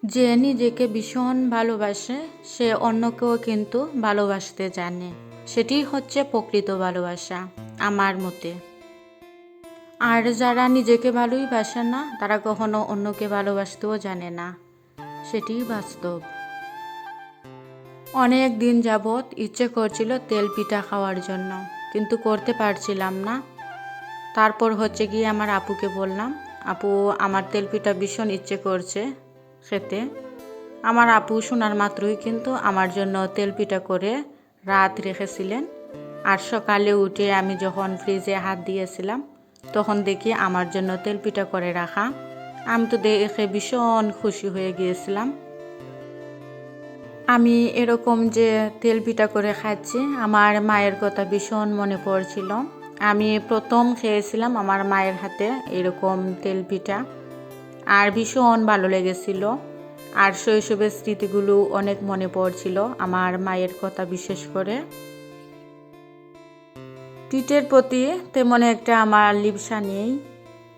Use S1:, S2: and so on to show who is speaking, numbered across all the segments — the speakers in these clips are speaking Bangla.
S1: যে নিজেকে ভীষণ ভালোবাসে সে অন্যকেও কিন্তু ভালোবাসতে জানে। সেটি হচ্ছে প্রকৃত ভালোবাসা আমার মতে। আর যারা নিজেকে ভালোই বাসে না তারা কখনো অন্যকে ভালোবাসতেও জানে না, সেটিই বাস্তব। অনেক দিন যাবৎ ইচ্ছে করছিল তেল পিঠা খাওয়ার জন্য, কিন্তু করতে পারছিলাম না। তারপর হচ্ছে গিয়ে আমার আপুকে বললাম, আপু আমার তেল পিঠা ভীষণ ইচ্ছে করছে খেতে। আমার আপু শোনার মাত্রই কিন্তু আমার জন্য তেল পিঠা করে রাত রেখেছিলেন। আর সকালে উঠে আমি যখন ফ্রিজে হাত দিয়েছিলাম তখন দেখি আমার জন্য তেল পিঠা করে রাখা। আমি তো দেখে ভীষণ খুশি হয়ে গিয়েছিলাম। আমি এরকম যে তেল পিঠা করে খাচ্ছি, আমার মায়ের কথা ভীষণ মনে পড়ছিল। আমি প্রথম খেয়েছিলাম আমার মায়ের হাতে এরকম তেল পিঠা, আর ভীষণ ভালো লেগেছিল। আর শৈশবের স্মৃতিগুলো অনেক মনে পড়ছিল আমার মায়ের কথা বিশেষ করে। পিঠের প্রতি তেমন একটা আমার লিপ্সা নেই,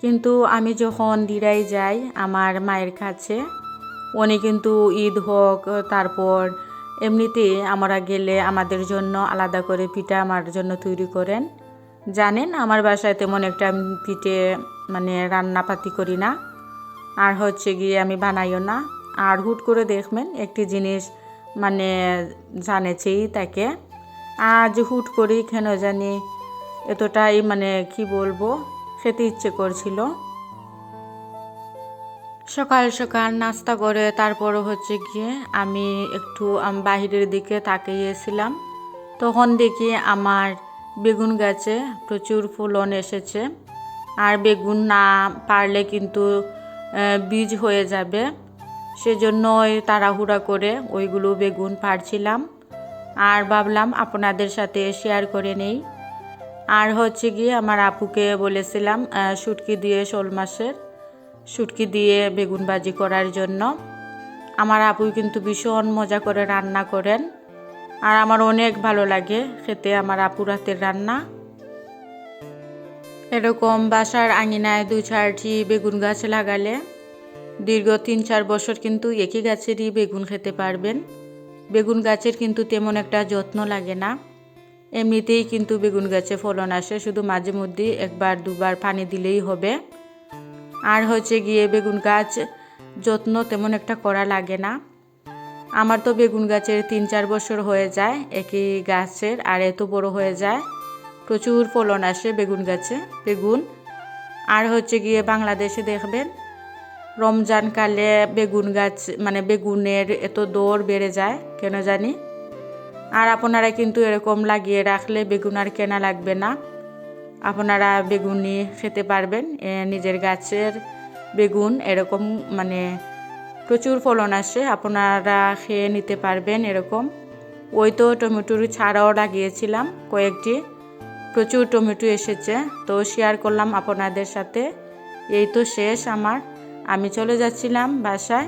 S1: কিন্তু আমি যখন দিরাই যাই আমার মায়ের কাছে, উনি কিন্তু ঈদ হোক তারপর এমনিতে আমরা গেলে আমাদের জন্য আলাদা করে পিঠা আমার জন্য তৈরি করেন। জানেন আমার বাসায় তেমন একটা পিঠে রান্নাপাতি করি না, আর হচ্ছে গিয়ে আমি বানাইও না। আর হুট করে দেখবেন একটি জিনিস জানেছেই তাকে, আজ হুট করেই কেন জানি এতটাই কি বলবো, খেতে ইচ্ছে করছিল। সকাল সকাল নাস্তা করে তারপরও হচ্ছে গিয়ে আমি একটু বাহিরের দিকে তাকিয়েছিলাম। তখন দেখি আমার বেগুন গাছে প্রচুর ফলন এসেছে। আর বেগুন না পারলে কিন্তু বীজ হয়ে যাবে, সেজন্য তাড়াহুড়া করে ওইগুলো বেগুন পারছিলাম। আর ভাবলাম আপনাদের সাথে শেয়ার করে নেই। আর হচ্ছে গিয়ে আমার আপুকে বলেছিলাম শুটকি দিয়ে, শোল মাছের শুটকি দিয়ে বেগুন ভাজি করার জন্য। আমার আপু কিন্তু ভীষণ মজা করে রান্না করেন, আর আমার অনেক ভালো লাগে খেতে আমার আপুর হাতের রান্না। এরকম বাসার আঙিনায় 2-4টি বেগুন গাছ লাগালে দীর্ঘ 3-4 বছর কিন্তু একই গাছেরই বেগুন খেতে পারবেন। বেগুন গাছের কিন্তু তেমন একটা যত্ন লাগে না, এমনিতেই কিন্তু বেগুন গাছে ফলন আসে, শুধু মাঝে মধ্যে 1-2বার পানি দিলেই হবে। আর হচ্ছে গিয়ে বেগুন গাছ যত্ন তেমন একটা করা লাগে না। আমার তো বেগুন গাছের 3-4 বছর হয়ে যায় একই গাছের, আর এত বড় হয়ে যায়, প্রচুর ফলন আসে বেগুন গাছে বেগুন। আর হচ্ছে গিয়ে বাংলাদেশে দেখবেন রমজানকালে বেগুন গাছ বেগুনের এত দর বেড়ে যায় কেন জানি। আর আপনারা কিন্তু এরকম লাগিয়ে রাখলে বেগুন আর কেনা লাগবে না, আপনারা বেগুনই খেতে পারবেন। নিজের গাছের বেগুন এরকম প্রচুর ফলন আসে, আপনারা খেয়ে নিতে পারবেন এরকম। ওই তো টমেটোর ছাড়াও লাগিয়েছিলাম কয়েকটি, প্রচুর টমেটো এসেছে, তো শেয়ার করলাম আপনাদের সাথে। এই তো শেষ আমার, আমি চলে যাচ্ছিলাম বাসায়।